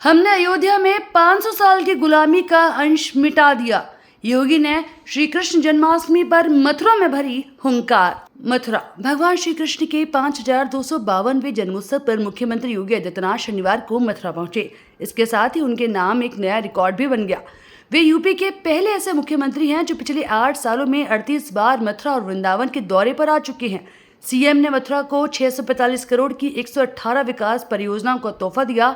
हमने अयोध्या में 500 साल की गुलामी का अंश मिटा दिया। योगी ने श्री कृष्ण जन्माष्टमी पर मथुरा में भरी हुंकार। मथुरा भगवान श्री कृष्ण के 5252वें जन्मोत्सव पर मुख्यमंत्री योगी आदित्यनाथ शनिवार को मथुरा पहुंचे। इसके साथ ही उनके नाम एक नया रिकॉर्ड भी बन गया। वे यूपी के पहले ऐसे मुख्यमंत्री हैं जो पिछले 8 सालों में 38 बार मथुरा और वृंदावन के दौरे पर आ चुके हैं। सीएम ने मथुरा को 645 करोड़ की 118 विकास परियोजनाओं का तोहफा दिया।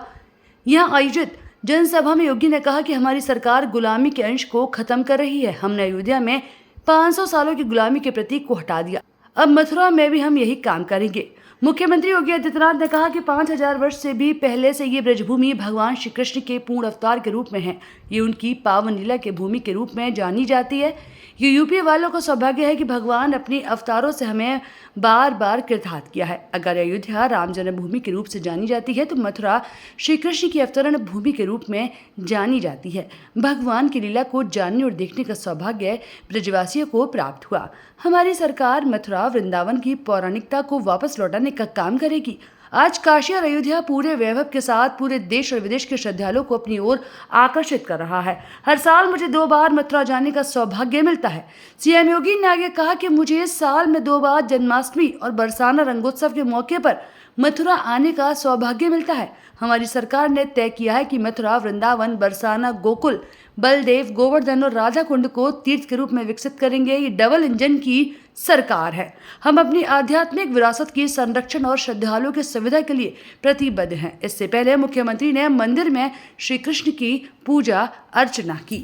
यहां आयोजित जनसभा में योगी ने कहा कि हमारी सरकार गुलामी के अंश को खत्म कर रही है। हमने अयोध्या में 500 सालों की गुलामी के प्रतीक को हटा दिया। अब मथुरा में भी हम यही काम करेंगे। मुख्यमंत्री योगी आदित्यनाथ ने कहा कि 5000 वर्ष से भी पहले से ये ब्रजभूमि भगवान श्री कृष्ण के पूर्ण अवतार के रूप में है। ये उनकी पावन लीला के भूमि के रूप में जानी जाती है। ये यूपी वालों का सौभाग्य है कि भगवान अपने अवतारों से हमें बार बार कृतार्थ किया है। अगर अयोध्या राम जन्मभूमि के रूप से जानी जाती है तो मथुरा श्री कृष्ण की अवतरण भूमि के रूप में जानी जाती है। भगवान की लीला को जानने और देखने का सौभाग्य ब्रजवासियों को प्राप्त हुआ। हमारी सरकार मथुरा वृंदावन की पौराणिकता को वापस लौटाने का काम करेगी। आज काशी और अयोध्या पूरे वैभव के साथ पूरे देश और विदेश के श्रद्धालुओं को अपनी ओर आकर्षित कर रहा है। हर साल मुझे 2 बार मथुरा जाने का सौभाग्य मिलता है। सीएम योगी ने आगे कहा कि मुझे इस साल में 2 बार जन्माष्टमी और बरसाना रंगोत्सव के मौके पर मथुरा आने का सौभाग्य मिलता है। हमारी सरकार ने तय किया है कि मथुरा, वृंदावन, बरसाना, गोकुल, बलदेव, गोवर्धन और राधा कुंड को तीर्थ के रूप में विकसित करेंगे। ये डबल इंजन की सरकार है। हम अपनी आध्यात्मिक विरासत की संरक्षण और श्रद्धालुओं की सुविधा के लिए प्रतिबद्ध हैं। इससे पहले मुख्यमंत्री ने मंदिर में श्री कृष्ण की पूजा अर्चना की।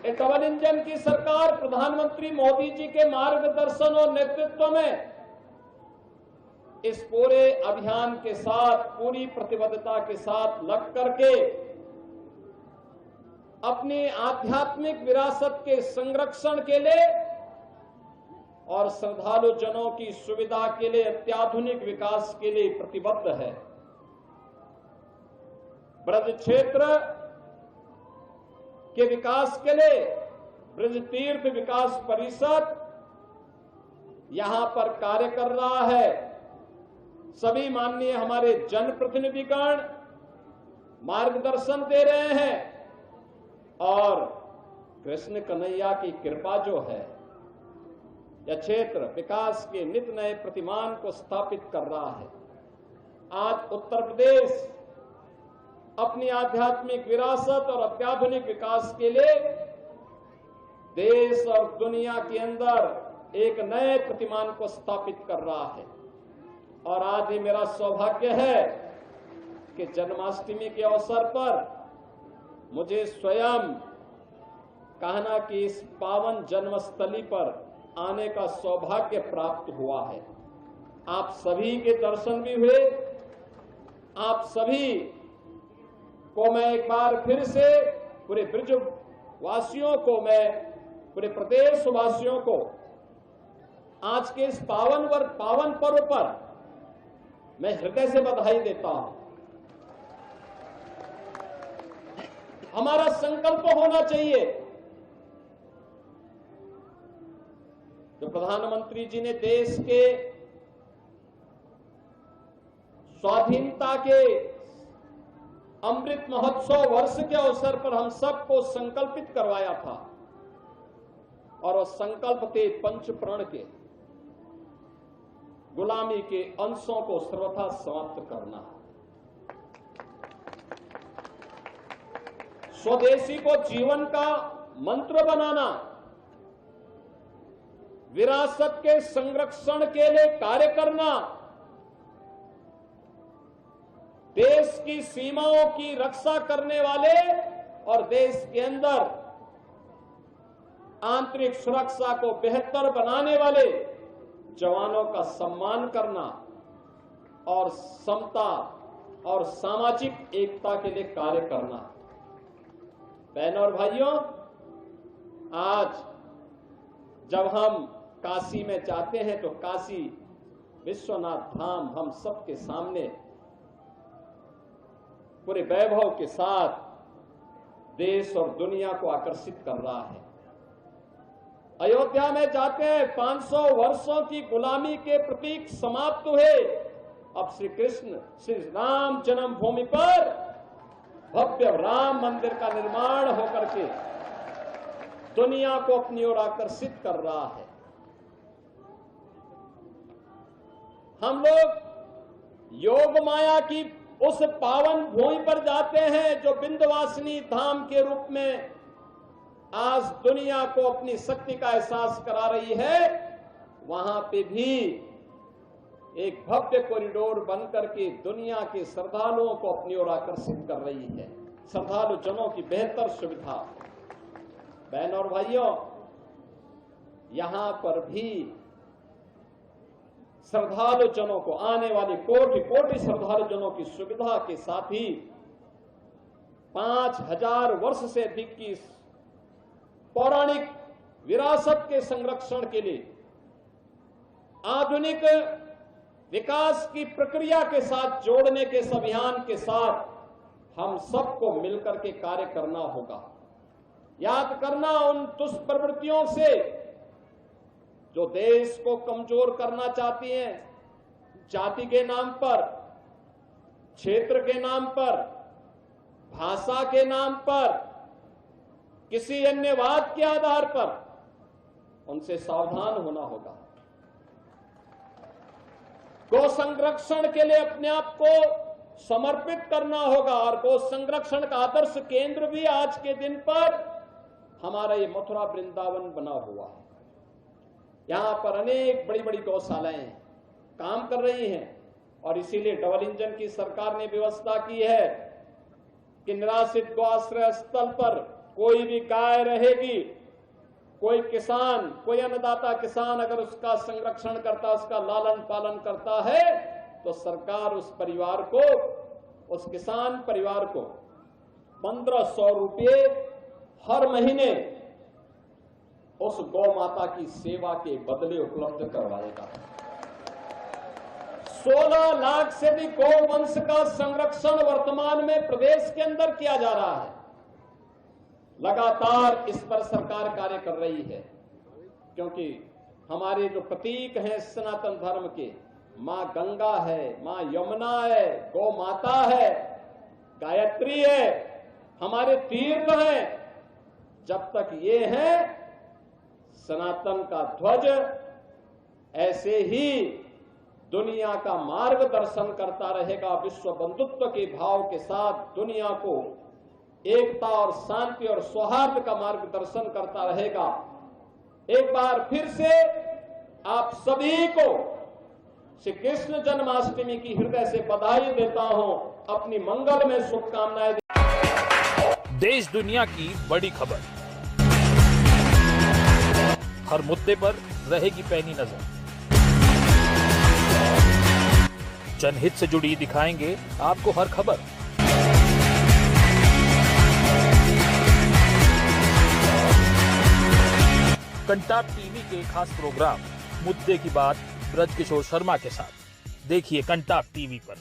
डबल इंजन की सरकार प्रधानमंत्री मोदी जी के मार्गदर्शन और नेतृत्व में इस पूरे अभियान के साथ पूरी प्रतिबद्धता के साथ लग करके अपनी आध्यात्मिक विरासत के संरक्षण के लिए और श्रद्धालु जनों की सुविधा के लिए अत्याधुनिक विकास के लिए प्रतिबद्ध है। ब्रज क्षेत्र के विकास के लिए ब्रज तीर्थ विकास परिषद यहां पर कार्य कर रहा है। सभी माननीय हमारे जनप्रतिनिधिगण मार्गदर्शन दे रहे हैं और कृष्ण कन्हैया की कृपा जो है यह क्षेत्र विकास के नित नए प्रतिमान को स्थापित कर रहा है। आज उत्तर प्रदेश अपनी आध्यात्मिक विरासत और अत्याधुनिक विकास के लिए देश और दुनिया के अंदर एक नए प्रतिमान को स्थापित कर रहा है। और आज ये मेरा सौभाग्य है कि जन्माष्टमी के अवसर पर मुझे स्वयं कहना कि इस पावन जन्मस्थली पर आने का सौभाग्य प्राप्त हुआ है। आप सभी के दर्शन भी हुए। आप सभी को मैं एक बार फिर से पूरे ब्रज वासियों को, मैं पूरे प्रदेश वासियों को आज के इस पावन पर्व पर मैं हृदय से बधाई देता हूं। हमारा संकल्प होना चाहिए जो प्रधानमंत्री जी ने देश के स्वाधीनता के अमृत महोत्सव वर्ष के अवसर पर हम सबको संकल्पित करवाया था और वो संकल्प थे पंच प्रण के, गुलामी के अंशों को सर्वथा समाप्त करना, स्वदेशी को जीवन का मंत्र बनाना, विरासत के संरक्षण के लिए कार्य करना, देश की सीमाओं की रक्षा करने वाले और देश के अंदर आंतरिक सुरक्षा को बेहतर बनाने वाले जवानों का सम्मान करना और समता और सामाजिक एकता के लिए कार्य करना। बहनों और भाइयों, आज जब हम काशी में जाते हैं तो काशी विश्वनाथ धाम हम सबके सामने पूरे वैभव के साथ देश और दुनिया को आकर्षित कर रहा है। अयोध्या में जाते हैं, 500 वर्षों की गुलामी के प्रतीक समाप्त हुए। अब श्री कृष्ण श्री राम जन्मभूमि पर भव्य राम मंदिर का निर्माण होकर के दुनिया को अपनी ओर आकर्षित कर रहा है। हम लोग योग माया की उस पावन भूमि पर जाते हैं जो विंध्यवासिनी धाम के रूप में आज दुनिया को अपनी शक्ति का एहसास करा रही है। वहां पे भी एक भव्य कॉरिडोर बनकर के दुनिया के श्रद्धालुओं को अपनी ओर आकर्षित कर रही है। श्रद्धालु जनों की बेहतर सुविधा। बहन और भाइयों, यहां पर भी श्रद्धालु जनों को, आने वाले कोटि कोटि श्रद्धालु जनों की सुविधा के साथ ही 5000 वर्ष से अधिक की पौराणिक विरासत के संरक्षण के लिए आधुनिक विकास की प्रक्रिया के साथ जोड़ने के इस अभियान के साथ हम सबको मिलकर के कार्य करना होगा। याद करना उन दुष्प्रवृत्तियों से जो देश को कमजोर करना चाहती हैं, जाति के नाम पर, क्षेत्र के नाम पर, भाषा के नाम पर, किसी अन्य बात के आधार पर, उनसे सावधान होना होगा। गौ संरक्षण के लिए अपने आप को समर्पित करना होगा और गौ संरक्षण का आदर्श केंद्र भी आज के दिन पर हमारा ये मथुरा वृंदावन बना हुआ है। यहां पर अनेक बड़ी बड़ी गौशालाएं काम कर रही हैं और इसीलिए डबल इंजन की सरकार ने व्यवस्था की है कि निराश्रित गौ आश्रय स्थल पर कोई भी गाय रहेगी, कोई किसान, कोई अन्नदाता किसान अगर उसका संरक्षण करता, उसका लालन पालन करता है तो सरकार उस परिवार को, उस किसान परिवार को 1500 रुपये हर महीने उस गौ माता की सेवा के बदले उपलब्ध करवाएगा। 16 लाख से भी गौवंश का संरक्षण वर्तमान में प्रदेश के अंदर किया जा रहा है। लगातार इस पर सरकार कार्य कर रही है क्योंकि हमारे जो प्रतीक हैं सनातन धर्म के, मां गंगा है, मां यमुना है, गौ माता है, गायत्री है, हमारे तीर्थ हैं। जब तक ये है सनातन का ध्वज ऐसे ही दुनिया का मार्गदर्शन करता रहेगा, विश्व बंधुत्व के भाव के साथ दुनिया को एकता और शांति और सौहार्द का मार्गदर्शन करता रहेगा। एक बार फिर से आप सभी को श्री कृष्ण जन्माष्टमी की हृदय से बधाई देता हूं, अपनी मंगल में शुभकामनाएं। देश दुनिया की बड़ी खबर, हर मुद्दे पर रहेगी पैनी नजर। जनहित से जुड़ी दिखाएंगे आपको हर खबर। कंटाप टीवी के खास प्रोग्राम मुद्दे की बात ब्रजकिशोर शर्मा के साथ देखिए कंटाप टीवी पर।